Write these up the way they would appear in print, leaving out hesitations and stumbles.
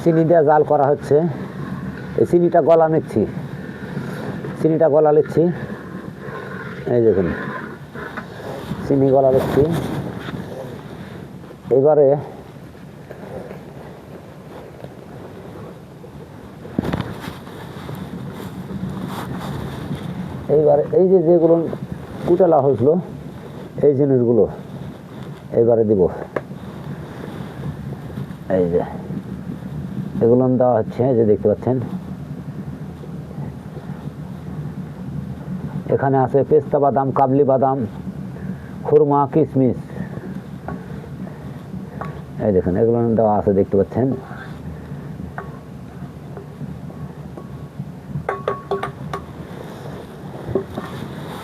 চিনি দিয়ে জাল করা হচ্ছে। এই চিনিটা গলা নিচ্ছি, চিনিটা গলা নিচ্ছি, এই দেখুন চিনি গলা নিচ্ছি। এবারে এই যে যেগুলো কুটালা হয়েছিল এই জিনিসগুলো এইবারে দিব। এই যে এগুলো দেওয়া হচ্ছে, যে দেখতে পাচ্ছেন এখানে আছে পেস্তা বাদাম, কাবলি বাদাম, খুরমা, কিশমিশ। এই দেখুন এগুলো দেওয়া আছে, দেখতে পাচ্ছেন।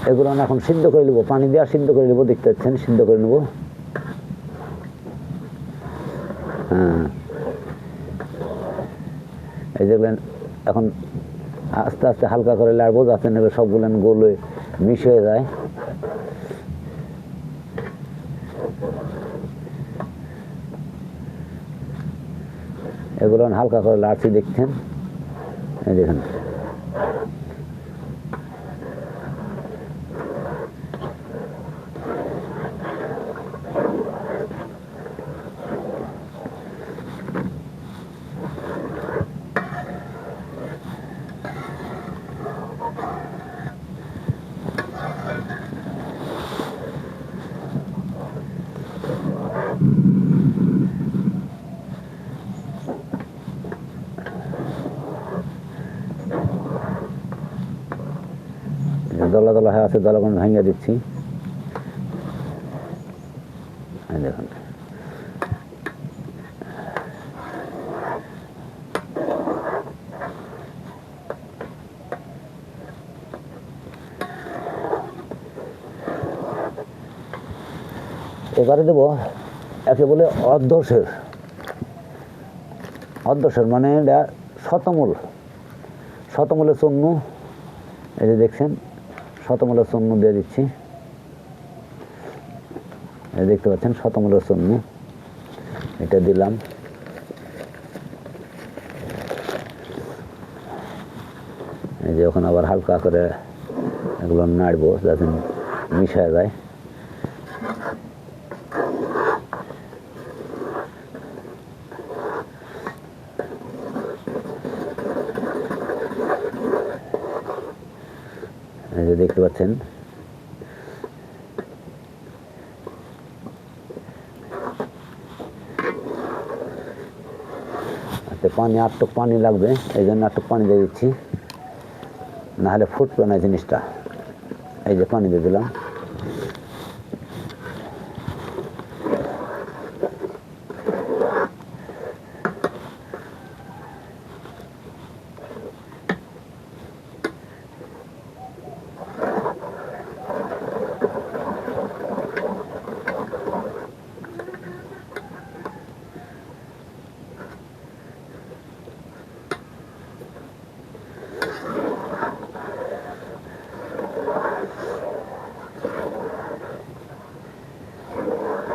এগুলো এখন সিদ্ধ করে নেবো, পানি দিয়ে সিদ্ধ করে নেবো, দেখতে পাচ্ছেন সিদ্ধ করে নেবো। হ্যাঁ, এই দেখলেন এখন আস্তে আস্তে হালকা করে লাড়বো, যাতে নেবে সবগুলো গোল মিশ হয়ে যায়। এগুলো হালকা করে লাড়ছি, দেখছেন, এই দেখেন। দলা দলা হয়ে আছে, দলাগুলো ভেঙে দিচ্ছি, দেখুন। এবারে দেবো একে বলে অর্ধশের, অর্ধশের মানে এটা শতমূল, শতমূলের চূর্ণ। এই যে দেখছেন শতমূলের চূর্ণ দিয়ে দিচ্ছি, এই দেখতে পাচ্ছেন শতমূলের চূর্ণ, এটা দিলাম। এই যে ওখানে আবার হালকা করে এগুলো নাড়বো যাতে মিশে যায়। এই যে দেখতে পাচ্ছেন পানি, আটটুক পানি লাগবে, এই জন্য আটটুক পানি দিয়ে দিচ্ছি, নাহলে ফুটবে না জিনিসটা। এই যে পানি দিয়ে দিলাম।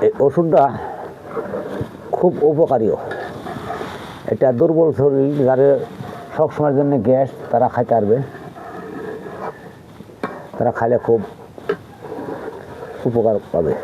এই ওষুধটা খুব উপকারীও। এটা দুর্বল শরীর যারা সবসময়ের জন্য গ্যাস, তারা খাইতে পারবে, তারা খাইলে খুব উপকার পাবে।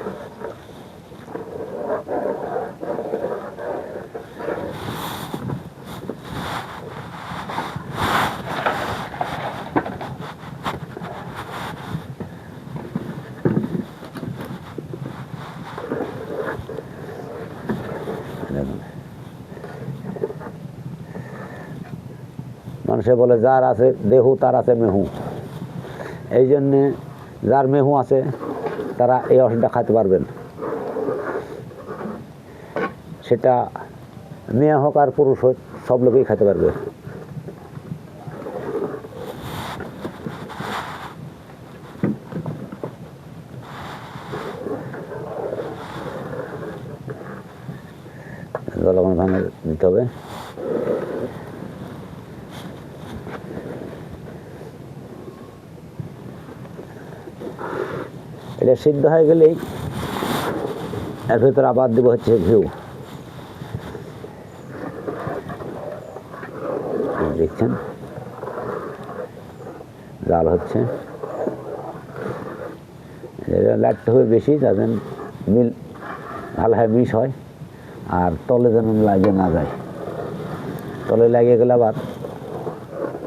মানুষে বলে যার আছে দেহু তার আছে মেহু, এই জন্যে যার মেহু আছে তারা এই ওষুধটা খাইতে পারবেন। সেটা মেয়ে হোক আর পুরুষ হোক, সব লোকেই খেতে পারবে। জলগণ ভাঙে দিতে হবে। এটা সিদ্ধ হয়ে গেলেই এর ভেতরে আবার দেবো হচ্ছে ঘিউ। দেখছেন জাল হচ্ছে, লাইটটা হবে বেশি যাতে মিল ভালো হয় মিশ হয়, আর তলে যেন লাগে না যায়, তলে লাগিয়ে গেলে আবার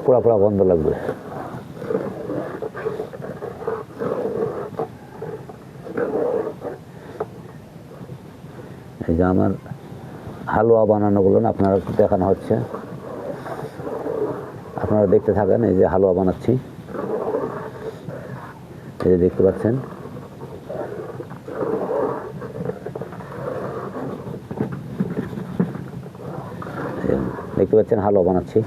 পোড়া পোড়া গন্ধ লাগবে। এই যে আমার হালুয়া বানানোগুলো আপনারা দেখানো হচ্ছে, আপনারা দেখতে থাকেন। এই যে হালুয়া বানাচ্ছি, এই যে দেখতে পাচ্ছেন। দেখতে পাচ্ছেন হালুয়া বানাচ্ছি।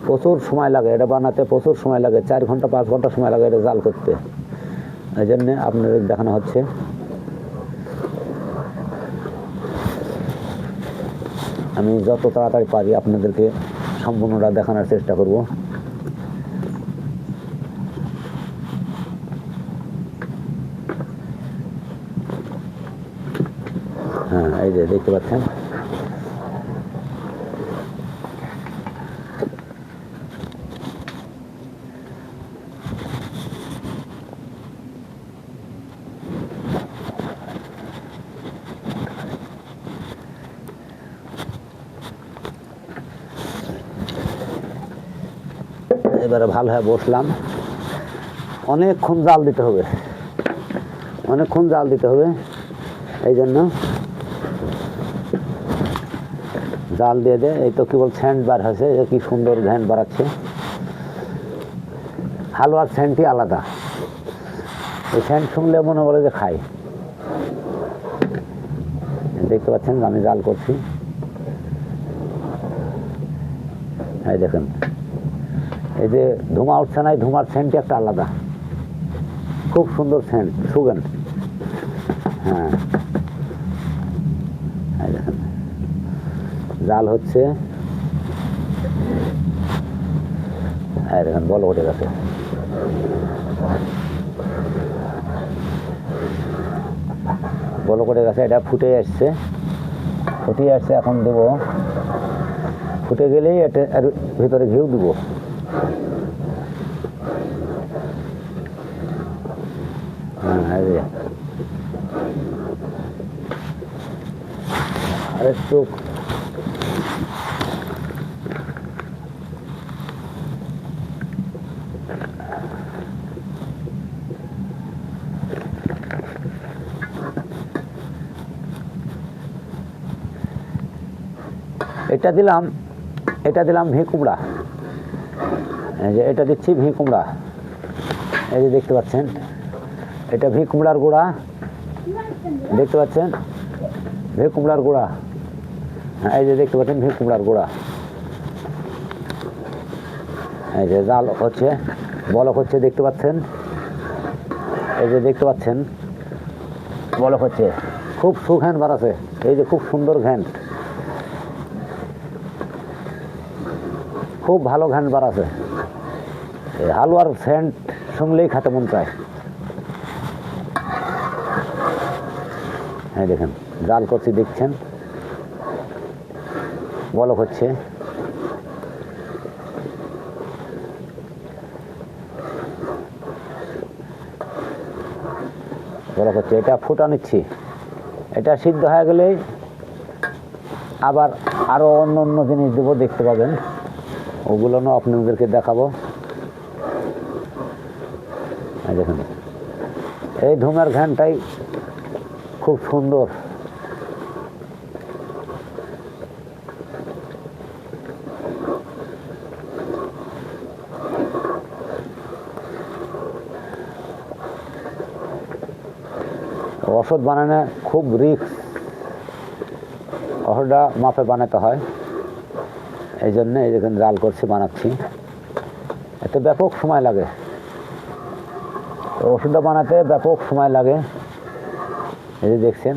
প্রচুর সময় লাগে এটা বানাতে, প্রচুর সময় লাগে, 4 ঘন্টা 5 ঘন্টা সময় লাগে এটা জাল করতে। এই জন্যে আপনাদের দেখানো হচ্ছে। আমি যত তাড়াতাড়ি পারি আপনাদেরকে সম্পূর্ণটা দেখানোর চেষ্টা করব। হ্যাঁ, এই যে দেখতে পাচ্ছেন। এবারে ভালো হয়ে বসলাম। অনেকক্ষণ জাল দিতে হবে, অনেকক্ষণ জাল দিতে হবে। এই জন্য জাল দিয়ে দে। এই তো কেবল স্যান্ড বার হয়েছে, কি সুন্দর ঘ্যান বাড়াচ্ছে। হালুয়ার স্যান্ডটি আলাদা, এই স্যান্ড শুনলে মনে বলে যে খাই। দেখতে পাচ্ছেন আমি জাল করছি, এই দেখেন এই যে ধোঁয়া উঠছে না, এই ধোঁয়ার স্যান্ডটি একটা আলাদা, খুব সুন্দর স্যান্ড, সুগেন। হ্যাঁ, এই দেখেন জাল হচ্ছে, এই দেখেন বল উঠে গেছে। বল করে গেছে, এটা ফুটে আসছে, ফুটে আসছে। এখন দেব, ফুটে গেলেই এটা এর ভিতরে ঘিউ দেবো। হ্যাঁ, এই যে আর একটু এটা দিলাম, এটা দিলাম ঘি কুমড়া। এই যে এটা দিচ্ছি ঘি কুমড়া, এই যে দেখতে পাচ্ছেন এটা ঘি কুমড়ার গুঁড়া, দেখতে পাচ্ছেন ঘি কুমড়ার গুঁড়া। হ্যাঁ, এই যে দেখতে পাচ্ছেন ঘি কুমড়ার গুঁড়া। এই যে জাল হচ্ছে, বলক হচ্ছে, দেখতে পাচ্ছেন। এই যে দেখতে পাচ্ছেন বলক হচ্ছে, খুব সুঘ্যান বাড়াচ্ছে। এই যে খুব সুন্দর ঘ্যান, খুব ভালো ঘ্যান বাড়াচ্ছে। এই হালুয়ার স্যান্ড শুনলেই খেতে মন চায়। হ্যাঁ দেখেন জাল করছি, দেখছেন বলক হচ্ছে। বলক হচ্ছে, এটা ফুটা নিচ্ছি। এটা সিদ্ধ হয়ে গেলেই আবার আরও অন্য অন্য জিনিস দেবো, দেখতে পাবেন। ওগুলো আপনাদেরকে দেখাবো। দেখুন এই ধুমের ঘ্যানটাই খুব সুন্দর। ওষুধ বানানো খুব রিস্ক, ওষুধটা মাপে বানাতে হয়। এই জন্য এই দেখুন জাল করছি, বানাচ্ছি, এতে ব্যাপক সময় লাগে। ওষুধটা বানাতে ব্যাপক সময় লাগে। এই যে দেখছেন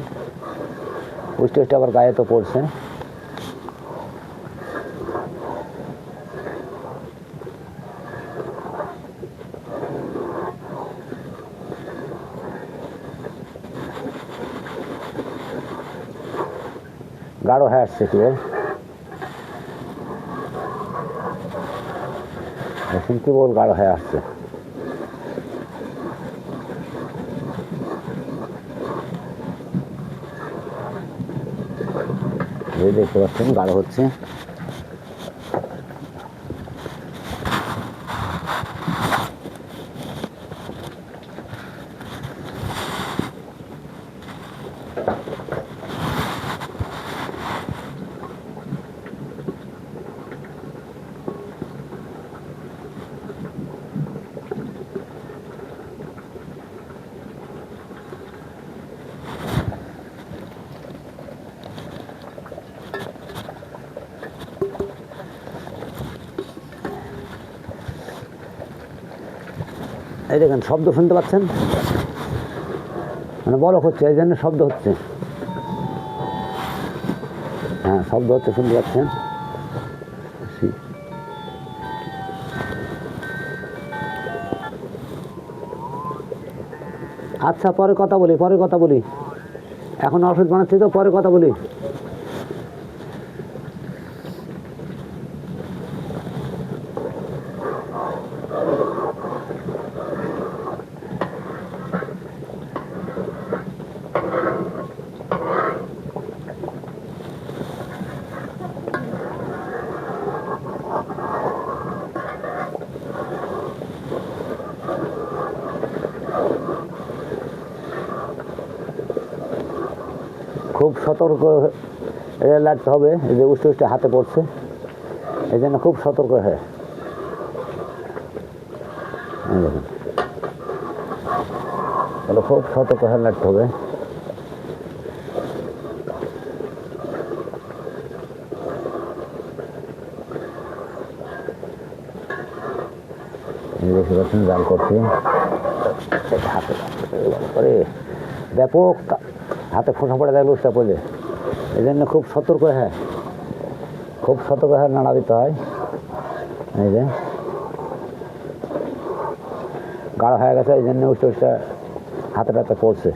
পুষ্টি আবার গায়ে তো পড়ছে। গাঢ় হয়ে আসছে কেবল, এখন কেবল গাঢ় হয়ে আসছে। দেখতে পাচ্ছেন গাঢ় হচ্ছে। এই দেখেন শব্দ শুনতে পাচ্ছেন, মানে বরফ হচ্ছে, এই জন্য শব্দ হচ্ছে। হ্যাঁ, শব্দ হচ্ছে, শুনতে পাচ্ছেন। আচ্ছা, পরে কথা বলি, এখন ওষুধ বানাচ্ছি তো, পরে কথা বলি। খুব সতর্ক লাগতে হবে, এই যে উষ্ঠে উষ্ঠে হাতে পড়ছে, এই জন্য খুব সতর্ক হয়। দেখুন, তাহলে খুব সতর্ক হয়ে লাগতে হবে। দেখতে পাচ্ছেন জাল করছি, হাতে করে ব্যাপক হাতে ফোঁসা পড়ে যায়, লুচটা পড়লে, এই জন্য খুব সতর্ক হয়ে নাড়া দিতে হয়। এই যে গাঢ় হয়ে গেছে, এই জন্য উষ্টা হাতে পড়ছে।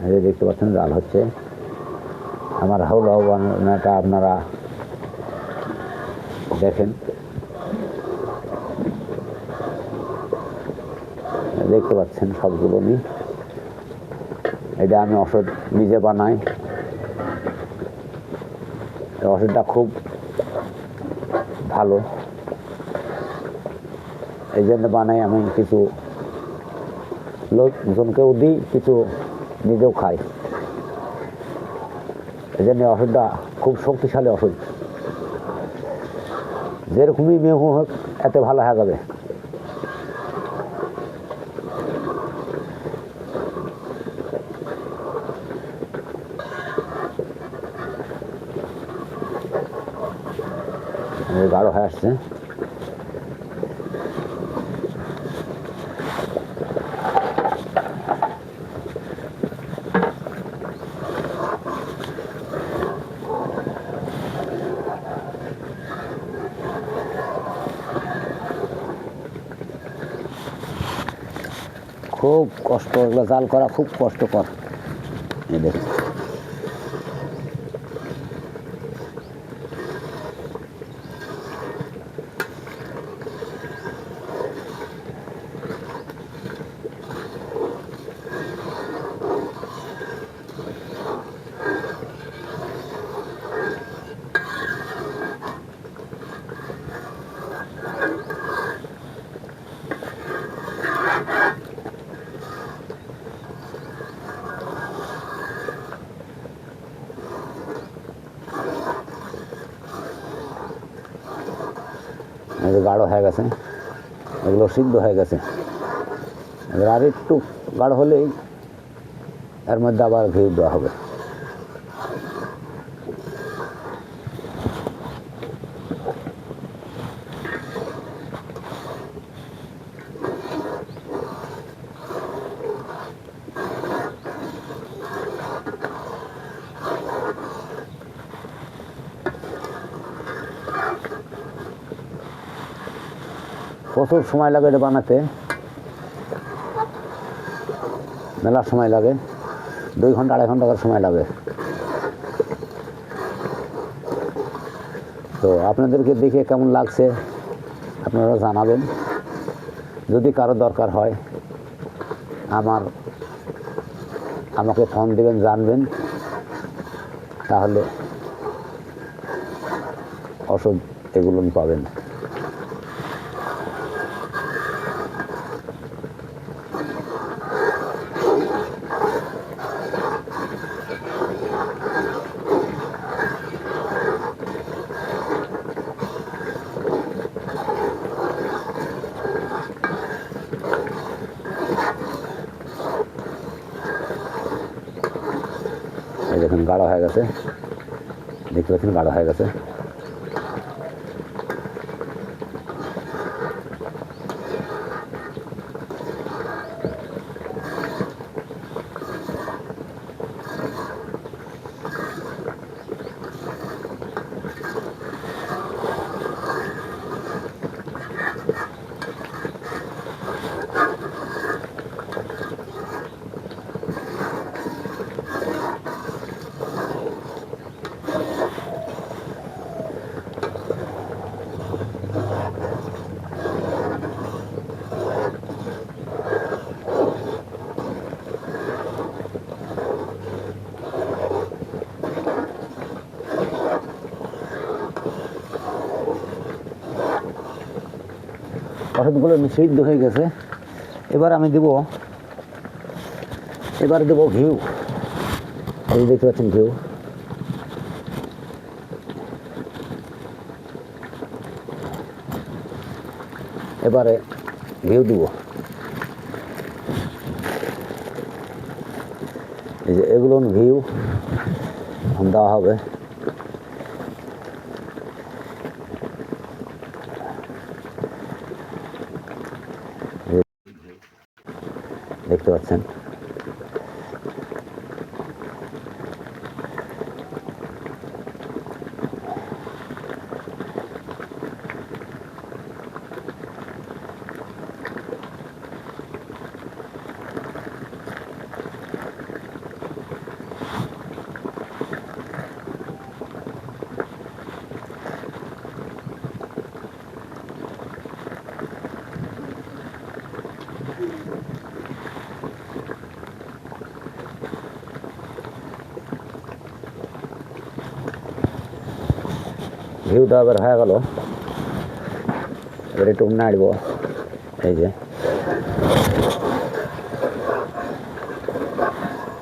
এই যে দেখতে পাচ্ছেন জাল হচ্ছে। আমার হাউলা বানানোটা আপনারা দেখেন, দেখতে পাচ্ছেন সবগুলো নিয়ে। এটা আমি ওষুধ নিজে বানাই, ওষুধটা খুব ভালো, এই জন্য বানাই। আমি কিছু লোকজনকেও দিই, কিছু নিজেও খাই। এই জন্য ওষুধটা খুব শক্তিশালী ওষুধ, যেরকমই মেহু হোক এতে ভালো হয়ে যাবে। গাঢ় হয়ে আসছে। খুব কষ্ট, এগুলো জাল করা খুব কষ্টকর। এই দেখুন, গাঢ় হয়ে গেছে, এগুলো সিদ্ধ হয়ে গেছে। এবার আর একটু গাঢ় হলেই এর মধ্যে আবার ঘি দেওয়া হবে। প্রচুর সময় লাগে এটা বানাতে। মেলা সময় লাগে, 2 ঘন্টা 2.5 ঘন্টা করে সময় লাগে। তো আপনাদেরকে দেখে কেমন লাগছে আপনারা জানাবেন। যদি কারো দরকার হয় আমাকে ফোন দেবেন, জানবেন, তাহলে ওষুধ এগুলো পাবেন। এই দেখুন গাঢ় হয়ে গেছে, দেখতে পাচ্ছেন গাঢ় হয়ে গেছে। ওষুধগুলো সিদ্ধ হয়ে গেছে। এবারে দেবো ঘিউ। এই দেখতে পাচ্ছেন ঘিউ। এবারে ঘিউ দিব। এই যে এগুলো ঘিউ দেওয়া হবে। দেখতে পাচ্ছেন ঘিউ দেওয়া এবার হয়ে গেল। এবার একটু নাড়ব। এই যে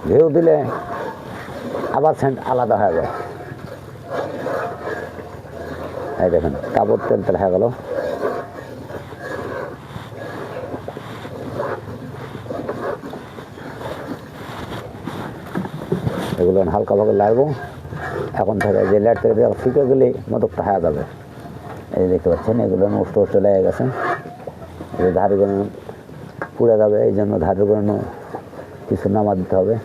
ঘিউ দিলে আবার সেন্ট আলাদা হয়ে যায়। এই দেখেন কাপড় তেল হয়ে গেল। এগুলো হালকাভাবে লাগবো। এখন থেকে যে লেট থেকে শুকে গেলে মদকটা হয়ে যাবে। এই দেখতে পাচ্ছেন এগুলো নষ্ট লেগে গেছে। এই ধারগুলো পুড়ে যাবে, এই জন্য ধারগুলো কিছু নামা দিতে হবে।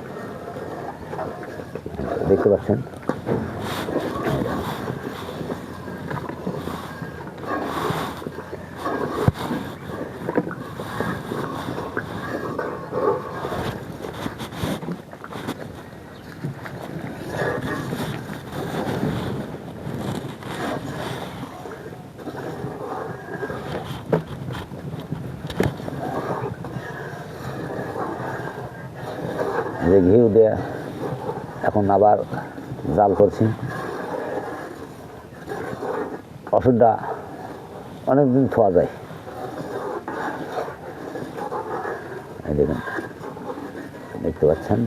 দেখতে পাচ্ছেন যে ঘিউ দেয়া। এখন আবার জাল করছি। ওষুধটা অনেকদিন থোয়া যায়। এই দেখুন দেখতে পাচ্ছেন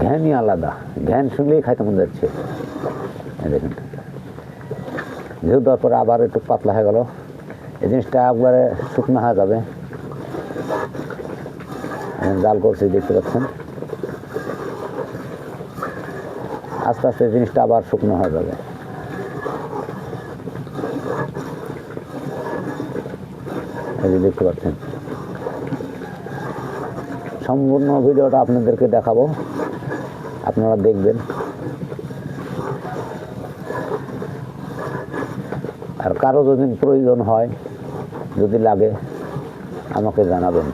ঘ্যানই আলাদা। ঘ্যান শুনলেই খাইতে মন যাচ্ছে। দেখুন ঘিউ দেওয়ার পরে আবার একটু পাতলা হয়ে গেল। এই জিনিসটা একবারে শুকনো হয়ে যাবে। জাল করছি দেখতে পাচ্ছেন। আস্তে আস্তে জিনিসটা আবার শুকনো হয়ে যাবে। এই যে দেখতে পাচ্ছেন, সম্পূর্ণ ভিডিওটা আপনাদেরকে দেখাবো, আপনারা দেখবেন। আর কারো যদি প্রয়োজন হয়, যদি লাগে আমাকে জানাবেন।